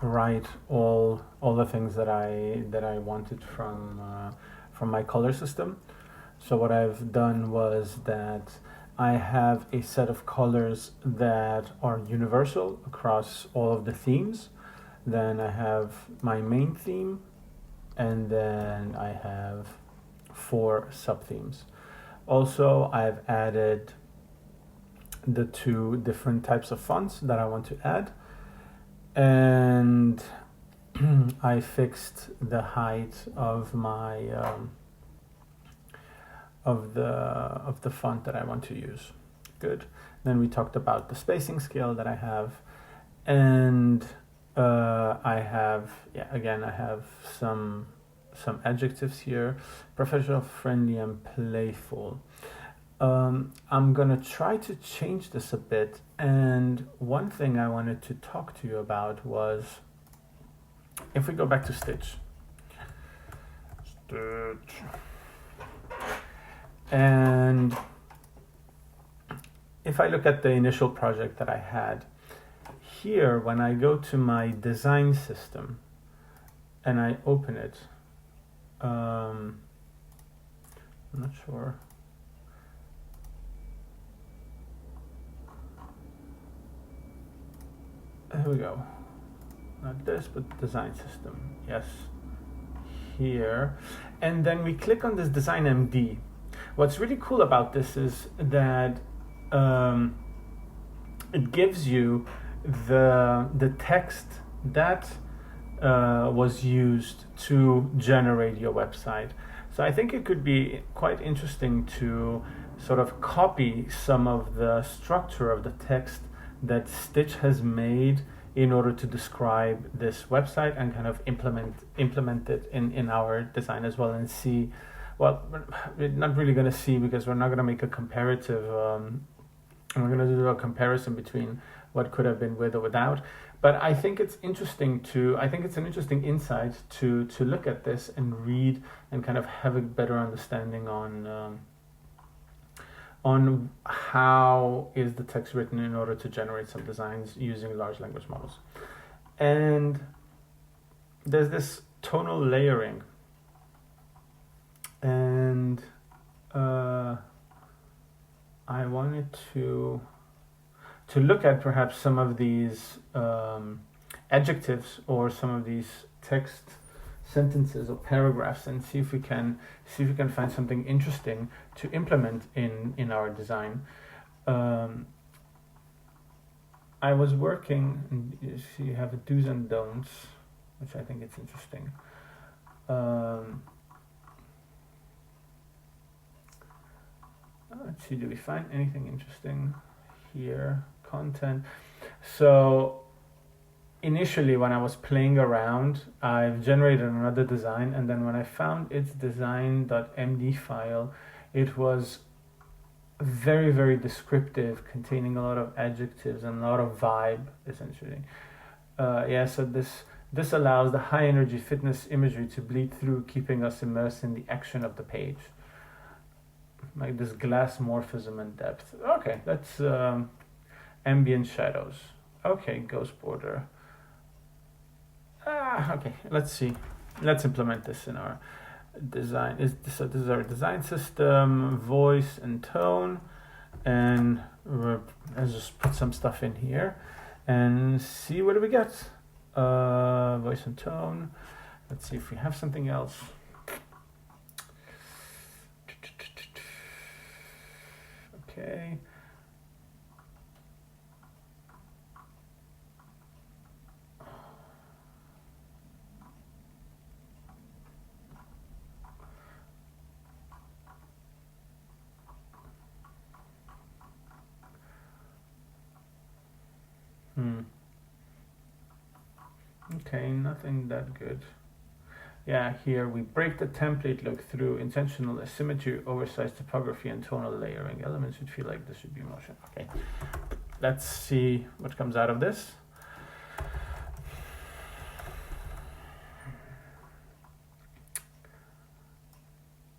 write all the things that I wanted from my color system. So what I've done was that I have a set of colors that are universal across all of the themes. Then I have my main theme, and then I have 4 sub-themes. Also, I've added the 2 different types of fonts that I want to add, and I fixed the height of my of the font that I want to use. Good. Then we talked about the spacing scale that I have, and I have I have some adjectives here: professional, friendly, and playful. I'm gonna try to change this a bit, and one thing I wanted to talk to you about was, if we go back to Stitch, and if I look at the initial project that I had, here when I go to my design system and I open it, I'm not sure. Here we go. Not this, but design system. Yes. Here. And then we click on this design MD. What's really cool about this is that it gives you the text that was used to generate your website. So I think it could be quite interesting to sort of copy some of the structure of the text that Stitch has made in order to describe this website, and kind of implement it in our design as well, and see. Well, we're not really going to see, because we're not going to make a comparative. We're going to do a comparison between what could have been with or without. But I think it's interesting I think it's an interesting insight to look at this and read and kind of have a better understanding on how is the text written in order to generate some designs using large language models. And there's this tonal layering, and I wanted to look at perhaps some of these adjectives or some of these text sentences or paragraphs, and see if we can find something interesting to implement in our design. I was working, and you see you have a do's and don'ts, which I think it's interesting. Let's see, do we find anything interesting here? Content. So initially, when I was playing around, I've generated another design, and then when I found its design.md file, it was very, very descriptive, containing a lot of adjectives and a lot of vibe, essentially. So this allows the high energy fitness imagery to bleed through, keeping us immersed in the action of the page. Like this glass morphism and depth. Okay, that's ambient shadows. Okay, ghost border. Okay, let's see. Let's implement this in our design. This is our design system, voice and tone, and let's just put some stuff in here and see what do we get. Voice and tone. Let's see if we have something else. Okay. Okay, nothing that good. Yeah, here we break the template look through intentional asymmetry, oversized typography, and tonal layering. Elements should feel like this should be motion. Okay, let's see what comes out of this.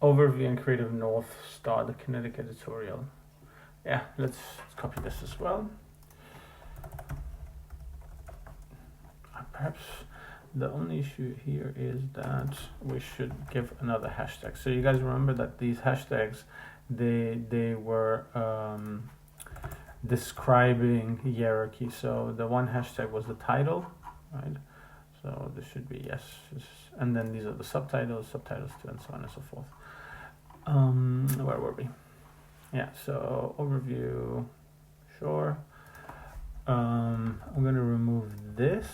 Overview and Creative North Star, the kinetic editorial. Yeah, let's copy this as well. perhaps the only issue here is that we should give another hashtag. So you guys remember that these hashtags, they were describing hierarchy. So the one hashtag was the title, right? So this should be yes, and then these are the subtitles too, and so on and so forth. Where were we? Yeah, so overview, sure. I'm gonna remove this,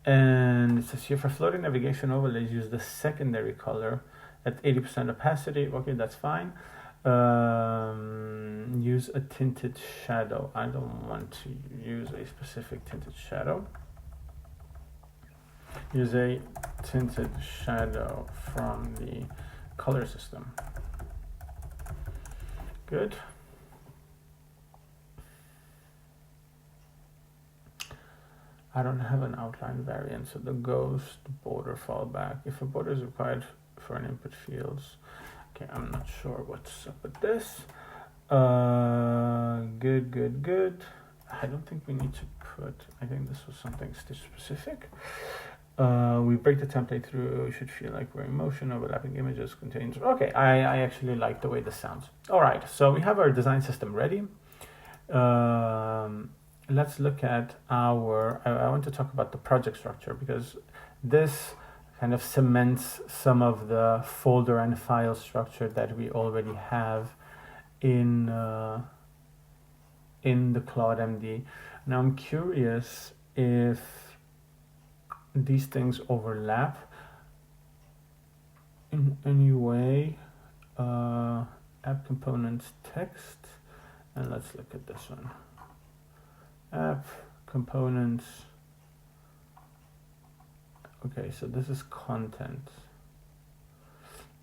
and it says here for floating navigation overlays, use the secondary color at 80% opacity. Okay, that's fine. Use a tinted shadow. I don't want to use a specific tinted shadow. Use a tinted shadow from the color system. Good. I don't have an outline variant, so the ghost border fallback. If a border is required for an input fields, okay, I'm not sure what's up with this. Good. I don't think we need to put, I think this was something stitch specific. We break the template through, it should feel like we're in motion, overlapping images contains, okay, I actually like the way this sounds. All right, so we have our design system ready. Let's look at our, I want to talk about the project structure, because this kind of cements some of the folder and file structure that we already have in the CloudMD. Now I'm curious if these things overlap in any way. App components text, and let's look at this one. App components. Okay, so this is content.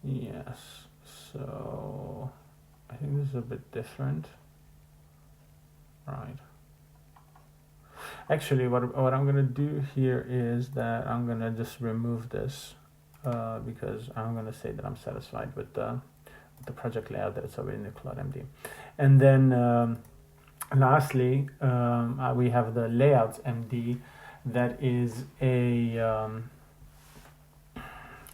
Yes, so I think this is a bit different. Right. Actually, what I'm gonna do here is that I'm gonna just remove this because I'm gonna say that I'm satisfied with the project layout that it's already in the CloudMD. And then lastly, we have the layouts MD that is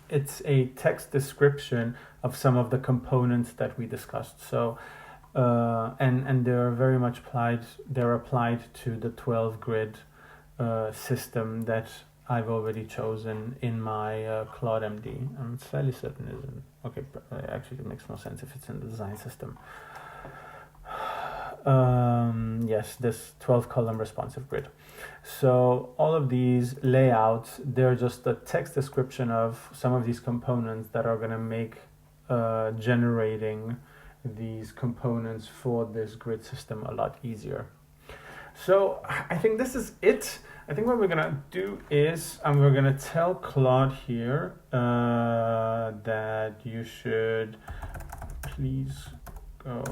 it's a text description of some of the components that we discussed. So and they're very much applied to the 12 grid system that I've already chosen in my CloudMD. I'm fairly certain it isn't. Okay, actually it makes no sense if it's in the design system. Yes, this 12 column responsive grid. So all of these layouts, they're just a text description of some of these components that are going to make generating these components for this grid system a lot easier. So I think this is it. I think what we're gonna do is we're gonna tell Claude here that you should please go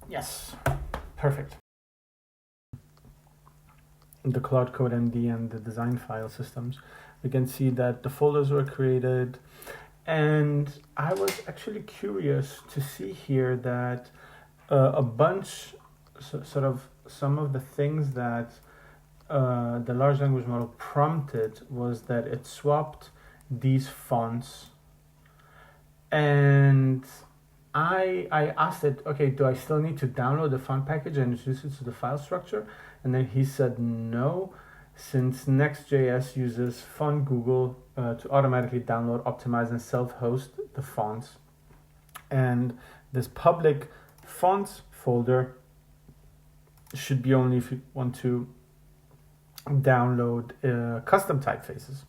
yes, perfect. The Cloud Code MD and the design file systems, we can see that the folders were created, and I was actually curious to see here that a bunch, sort of some of the things that the large language model prompted was that it swapped these fonts, and I asked it, okay, do I still need to download the font package and introduce it to the file structure? And then he said no, since Next.js uses Font Google to automatically download, optimize, and self-host the fonts. And this public fonts folder should be only if you want to download custom typefaces.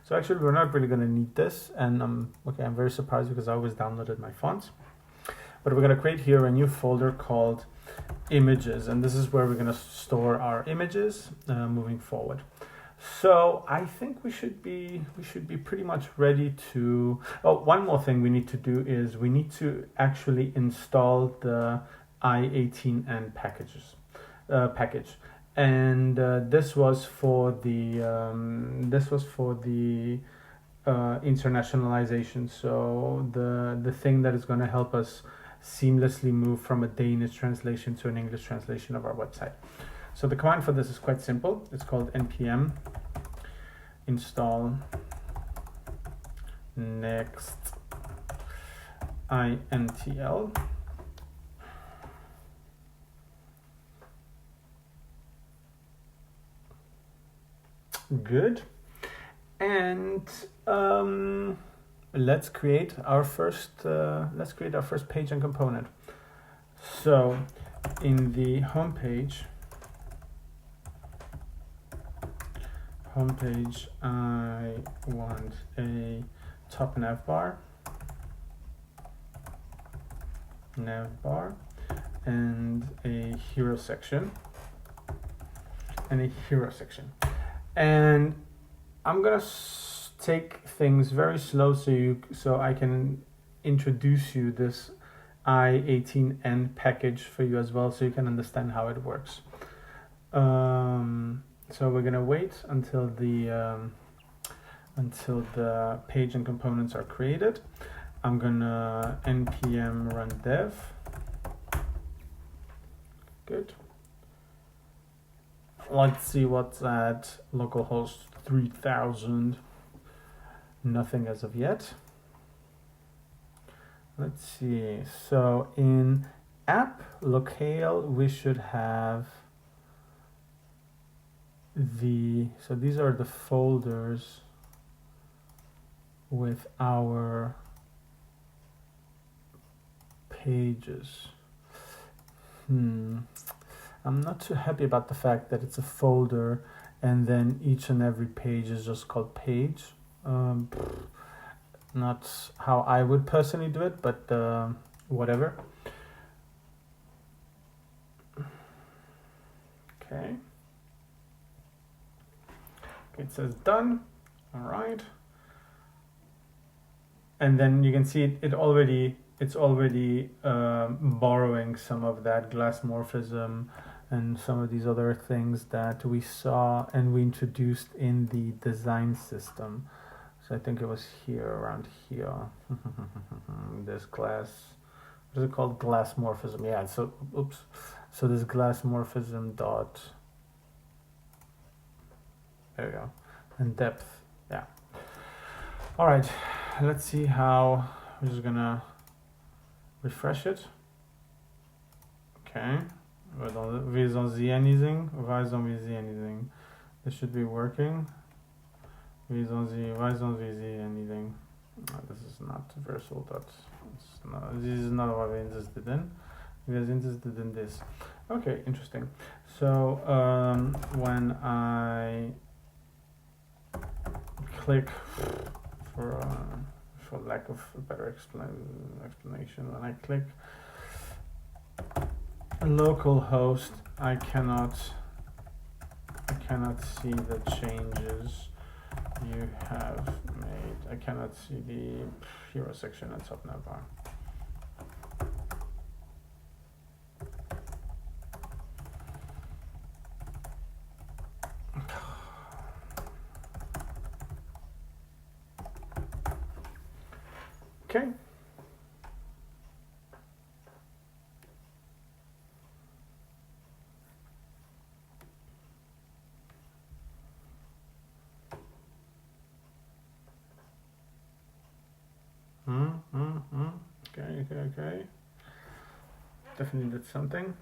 So actually we're not really going to need this, and I'm very surprised because I always downloaded my fonts. But we're going to create here a new folder called images, and this is where we're going to store our images moving forward. So I think we should be pretty much ready to. Oh, one more thing we need to do is we need to actually install the i18n package, and this was for the internationalization. So the thing that is going to help us seamlessly move from a Danish translation to an English translation of our website. So the command for this is quite simple. It's called npm install next intl. Good. And let's create our first page and component. So in the homepage, I want a top nav bar, and a hero section, and I'm gonna take things very slow so I can introduce you this i18n package for you as well, so you can understand how it works. So we're gonna wait until the page and components are created. I'm gonna npm run dev. Good. Let's see what's at localhost 3000. Nothing as of yet. Let's see. So in app locale we should have so these are the folders with our pages. I'm not too happy about the fact that it's a folder and then each and every page is just called page. Not how I would personally do it, but whatever. Okay. It says done. All right. And then you can see it's already borrowing some of that glass morphism and some of these other things that we saw and we introduced in the design system. So I think it was here, around here. This glass, what is it called? Glass morphism. Yeah, so, oops. So this glass morphism dot, there we go, and depth, yeah. All right, let's see how, we're just gonna refresh it. Okay, we don't see anything. Why don't we see anything? This should be working. Why don't we see anything? No, this is not versal dot. This is not what we're interested in. We're interested in this. Okay, interesting. So when I click, for lack of a better explanation, when I click localhost, I cannot see the changes you have made. I cannot see the hero section and top nav bar. Okay. Okay. Definitely did something.